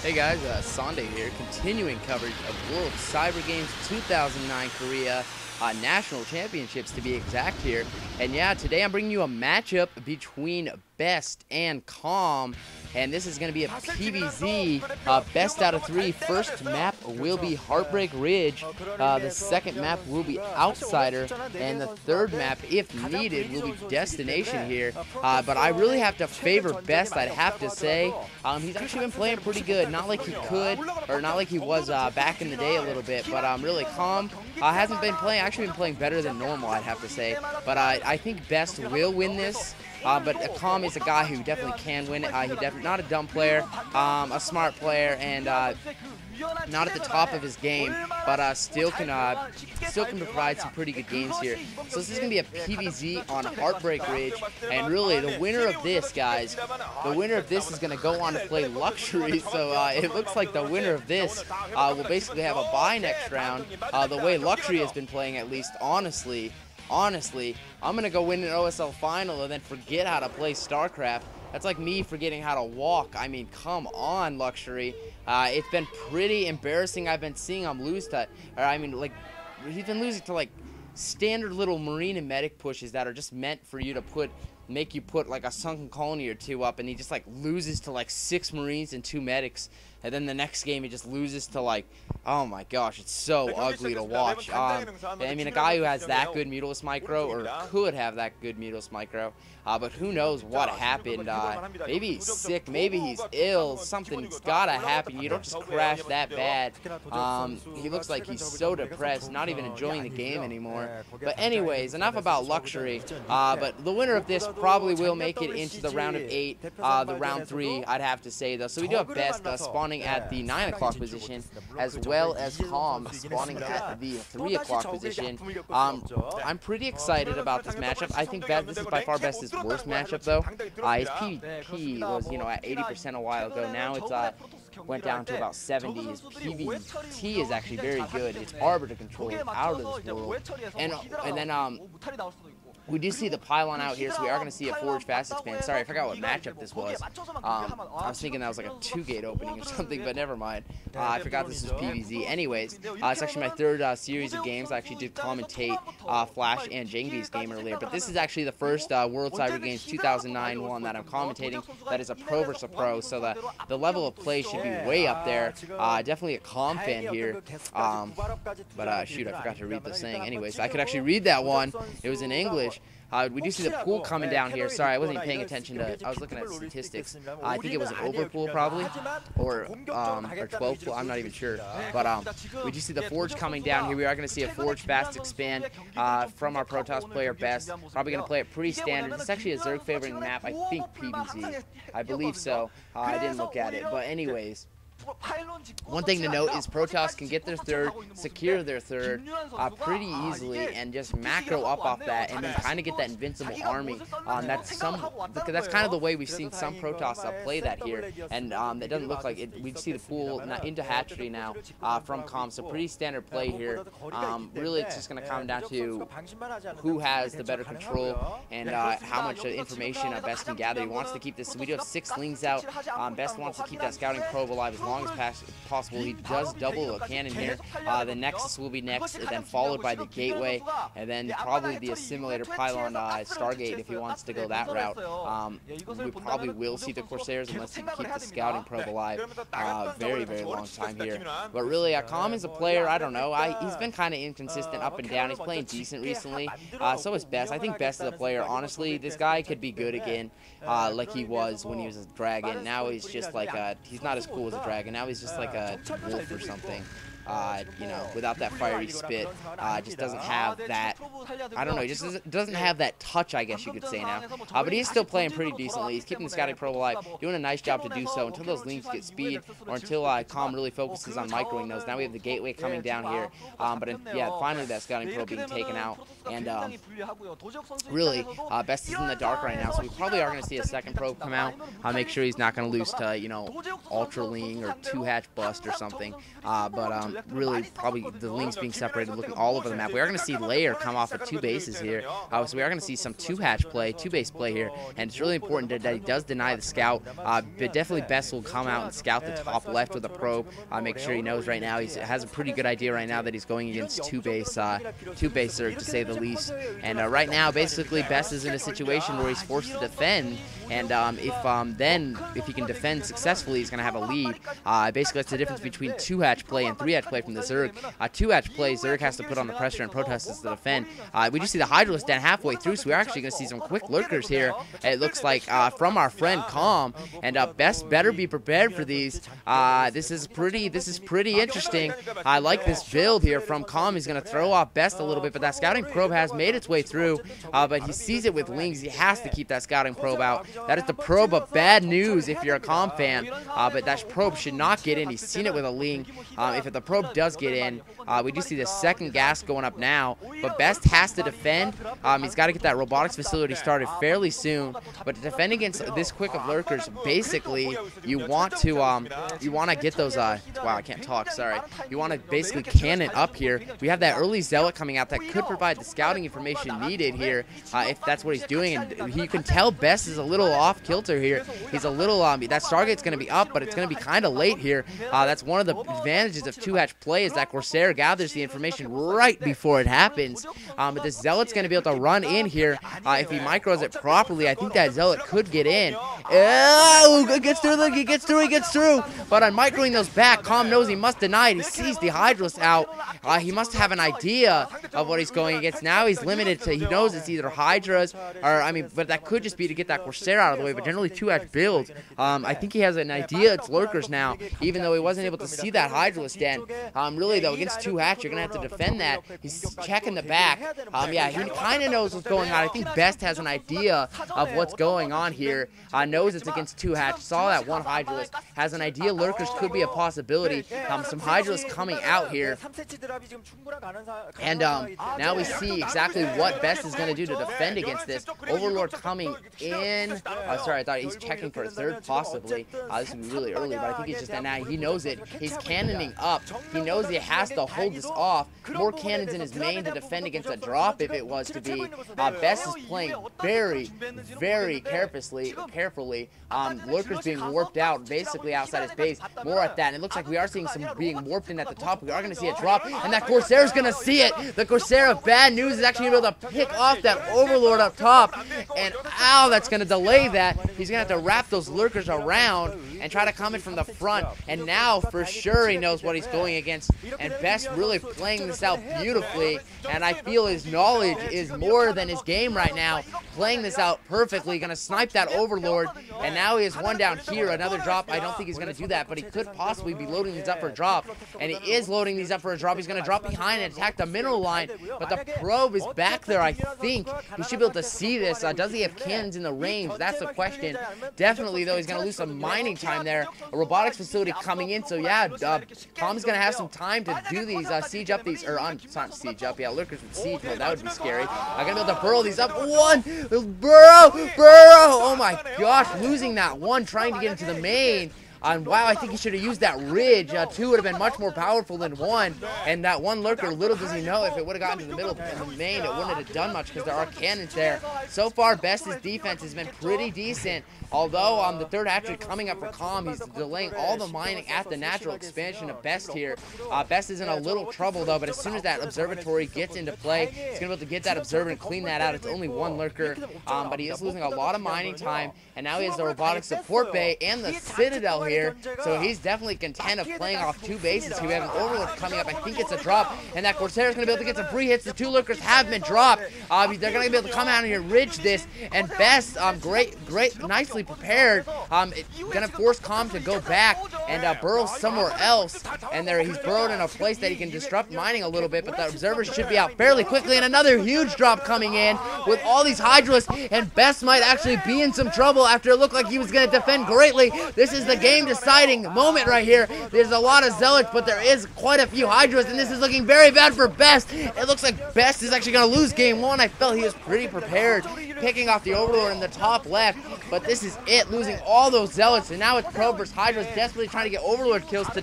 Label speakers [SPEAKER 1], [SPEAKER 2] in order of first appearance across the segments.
[SPEAKER 1] Hey guys, Sunday here, continuing coverage of World Cyber Games 2009 Korea National Championships to be exact here. And yeah, today I'm bringing you a matchup between Best and Calm. And this is going to be a PvZ, best out of 3. First map will be Heartbreak Ridge, the second map will be Outsider, and the third map, if needed, will be Destination here. But I really have to favor Best, I'd have to say. He's actually been playing pretty good, not like he could, or not like he was back in the day a little bit, but really Calm hasn't been playing, actually been playing better than normal, I'd have to say. But I think Best will win this. But Calm is a guy who definitely can win it. He's definitely not a dumb player, a smart player, and not at the top of his game, but still can provide some pretty good games here. So this is gonna be a PvZ on Heartbreak Ridge, and really the winner of this, guys, the winner of this is gonna go on to play Luxury. So it looks like the winner of this will basically have a bye next round. The way Luxury has been playing, at least, honestly, I'm going to go win an OSL final and then forget how to play StarCraft. That's like me forgetting how to walk. I mean, come on, Luxury. It's been pretty embarrassing. I've been seeing him lose to, he's been losing to, like, standard little Marine and Medic pushes that are just meant for you to make you put, like, a Sunken Colony or 2 up, and he just, like, loses to, like, 6 Marines and 2 Medics. And then the next game, he just loses to, like, oh my gosh, it's so ugly to watch. I mean, a guy who has that good Mutilus Micro, or could have that good Mutilus Micro, but who knows what happened. Maybe he's sick, maybe he's ill, something's gotta happen. You don't just crash that bad. He looks like he's so depressed, not even enjoying the game anymore. But anyways, enough about Luxury. But the winner of this probably will make it into the round of 8, the round 3, I'd have to say, though. So we do have Best spawning at the 9 o'clock position, as well as Calm spawning at the 3 o'clock position. I'm pretty excited about this matchup. I think this is by far Best's worst matchup, though. His PvP was, at 80% a while ago. Now it's went down to about 70. His PvT is actually very good. It's Arbiter control out of this world. And then we do see the pylon out here, so we are going to see a Forge Fast Expand. Sorry, I forgot what matchup this was. I was thinking that was like a 2-gate opening or something, but never mind. I forgot this was PvZ. Anyways, it's actually my third series of games. I actually did commentate Flash and Jengbi's game earlier, but this is actually the first World Cyber Games 2009 one that I'm commentating. That is a pro versus a pro, so the level of play should be way up there. Definitely a Calm fan here. But shoot, I forgot to read the saying. Anyways, I could actually read that one. It was in English. We do see the pool coming down here. Sorry, I wasn't even paying attention to it. I was looking at statistics. I think it was an overpool probably, or 12 pool. I'm not even sure. But we do see the Forge coming down here. We are going to see a Forge Fast Expand from our Protoss player Best. Probably going to play it pretty standard. This is actually a Zerg favoring map. I think PvZ. I believe so. I didn't look at it. But anyways. One thing to note is Protoss can get their third, secure their third pretty easily, and just macro up off that, and then kind of get that invincible army. That's kind of the way we've seen some Protoss play that here, and it doesn't look like it. We see the pool into hatchery now from Calm, so pretty standard play here. Really, it's just going to come down to who has the better control and how much information Best can gather. He wants to keep this. So we do have 6 Lings out. Best wants to keep that scouting probe alive as long as possible. He does double a cannon here. The Nexus will be next, and then followed by the Gateway, and then probably the Assimilator Pylon Stargate if he wants to go that route. We probably will see the Corsairs unless he can keep the scouting probe alive. Very, very long time here. But really, Calm is a player, I don't know. He's been kind of inconsistent up and down. He's playing decent recently. So is Best. I think Best is a player. Honestly, this guy could be good again, like he was when he was a dragon. Now he's just like he's not as cool as a dragon. Now he's just like a wolf or something. Without that fiery spit, just doesn't have that, I don't know, he just doesn't have that touch, I guess you could say now. But he's still playing pretty decently. He's keeping the scouting probe alive, doing a nice job to do so until those Lings get speed, or until Calm really focuses on microing those. Now we have the Gateway coming down here, finally that scouting probe being taken out, and really, Best is in the dark right now, so we probably are going to see a second probe come out. Make sure he's not going to lose to, Ultra Ling or 2-hatch bust or something. really probably the links being separated, looking all over the map. We are going to see Layer come off of 2 bases here. So we are going to see some 2-hatch play, 2-base play here, and it's really important that he does deny the scout. But definitely Best will come out and scout the top left with a probe. Make sure he knows right now he has a pretty good idea right now that he's going against 2-base Zerg, to say the least. And right now, basically, Best is in a situation where he's forced to defend. And if he can defend successfully, he's going to have a lead. Basically, that's the difference between 2-hatch play and 3-hatch play from the Zerg. 2-hatch play, Zerg has to put on the pressure and Protestants to defend. We just see the Hydralisk down halfway through, so we're actually going to see some quick lurkers here. It looks like from our friend Calm, and Best better be prepared for these. This is pretty interesting. I like this build here from Calm. He's going to throw off Best a little bit, but that scouting probe has made its way through. But he sees it with Lings. He has to keep that scouting probe out. That is the probe of bad news if you're a Calm fan. But that probe should not get in. He's seen it with a Ling. If the probe does get in, we do see the second gas going up now. But Best has to defend. He's got to get that robotics facility started fairly soon. But to defend against this quick of lurkers, basically, you want to get those. Wow, I can't talk. Sorry. You want to basically cannon up here. We have that early Zealot coming out that could provide the scouting information needed here, if that's what he's doing. And you can tell Best is a little off kilter here. He's a little that Stargate's going to be up, but it's going to be kind of late here. That's one of the advantages of 2-hatch play, is that Corsair gathers the information right before it happens. But the Zealot's going to be able to run in here. If he micros it properly, I think that Zealot could get in. Oh, it gets through. He gets through. But on microing those back, Calm knows he must deny it. He sees the Hydralisk out. He must have an idea of what he's going against. Now he's limited to, he knows it's either Hydras, but that could just be to get that Corsair out of the way. But generally 2-hatch builds. I think he has an idea it's lurkers now, even though he wasn't able to see that Hydralisk den. Really, though, against 2-hatch, you're going to have to defend that. He's checking the back. Yeah, he kind of knows what's going on. I think Best has an idea of what's going on here. Knows it's against 2-hatch. Saw that one Hydralisk. Has an idea lurkers could be a possibility. Some Hydralisk coming out here. And now we see exactly what Best is going to do to defend against this. Overlord coming in. Sorry, I thought he's checking for a third, possibly. This would be really early, but I think he's just that now. He knows it. He's cannoning up. He knows he has to hold this off. More cannons in his main to defend against a drop if it was to be. Best is playing very, very carefully. Lurkers being warped out, basically outside his base. More at that. And it looks like we are seeing some being warped in at the top. We are going to see a drop, and that Corsair is going to see it. The Corsair of bad news is actually going to be able to pick off that Overlord up top. And ow, that's going to delay that. He's going to have to wrap those lurkers around and try to come in from the front. And now, for sure, he knows what he's going against. And Best really playing this out beautifully. And I feel his knowledge is more than his game right now. Playing this out perfectly. Going to snipe that Overlord. And now he has one down here. Another drop. I don't think he's going to do that, but he could possibly be loading these up for a drop. And he is loading these up for a drop. He's going to drop behind and attack the mineral line. But the probe is back there, I think. He should be able to see this. Does he have cannons in the range? That's the question. Definitely, though, he's going to lose some mining time there. A robotics facility coming in. So, yeah, Calm's going to have some time to do these, siege up these, or not siege up, yeah, lurkers with siege mode. That would be scary. I'm going to be able to burrow these up. One! Burrow! Oh, my gosh. Losing that one, trying to get into the main. Wow, I think he should have used that ridge. 2 would have been much more powerful than 1. And that one lurker, little does he know, if it would have gotten to the middle of the main, it wouldn't have done much because there are cannons there. So far, Best's defense has been pretty decent. Although the third hatchery coming up for Calm, he's delaying all the mining at the natural expansion of Best here. Best is in a little trouble, though, but as soon as that observatory gets into play, he's going to be able to get that observer and clean that out. It's only 1 lurker, but he is losing a lot of mining time, and now he has the robotic support bay and the Citadel here, so he's definitely content of playing off 2 bases. We have an Overlord coming up. I think it's a drop, and that Corsair is going to be able to get some free hits. The 2 lurkers have been dropped. They're going to be able to come out here and ridge this, and Best, nicely prepared. It's going to force Calm to go back and burrow somewhere else, and there he's burrowed in a place that he can disrupt mining a little bit, but the observers should be out fairly quickly, and another huge drop coming in with all these Hydralisks, and Best might actually be in some trouble after it looked like he was going to defend greatly. This is the game deciding moment right here. There's a lot of Zealots, but there is quite a few Hydralisks, and this is looking very bad for Best. It looks like Best is actually going to lose game 1. I felt he was pretty prepared, picking off the Overlord in the top left, but this is it, losing all those Zealots, and now it's Probe versus Hydralisk, desperately trying to get Overlord kills to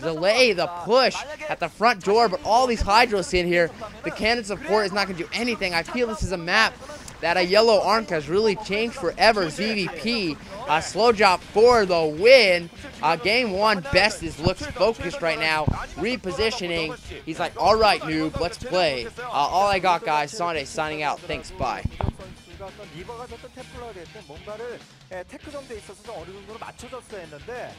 [SPEAKER 1] delay the push at the front door, but all these Hydros in here, the cannon support is not going to do anything. I feel this is a map that a yellow arc has really changed forever. ZVP, slow drop for the win. Game 1, Best looks focused right now, repositioning. He's like, all right, noob, let's play. All I got, guys. Sunday signing out. Thanks, bye.
[SPEAKER 2] 어떤 리버가 됐든 템플러가 됐든 뭔가를 테크 정도에 있어서 좀 어느 정도로 맞춰줬어야 했는데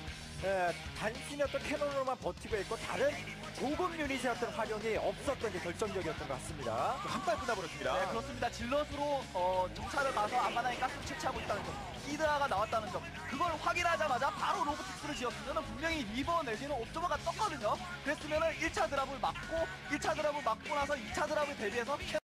[SPEAKER 2] 단순히 어떤 캐논으로만 버티고 있고 다른 고급 유닛의 어떤 활용이 없었던 게 결정적이었던 것 같습니다. 한 발 끝나버렸습니다.
[SPEAKER 3] 네, 그렇습니다. 질럿으로 정찰을 가서 앞마당에 가스를 채취하고 있다는 점, 히드라가 나왔다는 점, 그걸 확인하자마자 바로 로보틱스를 지었으면 분명히 리버 내지는 옵저버가 떴거든요. 그랬으면 1차 드랍을 막고 1차 드랍을 막고 나서 2차 드랍을 대비해서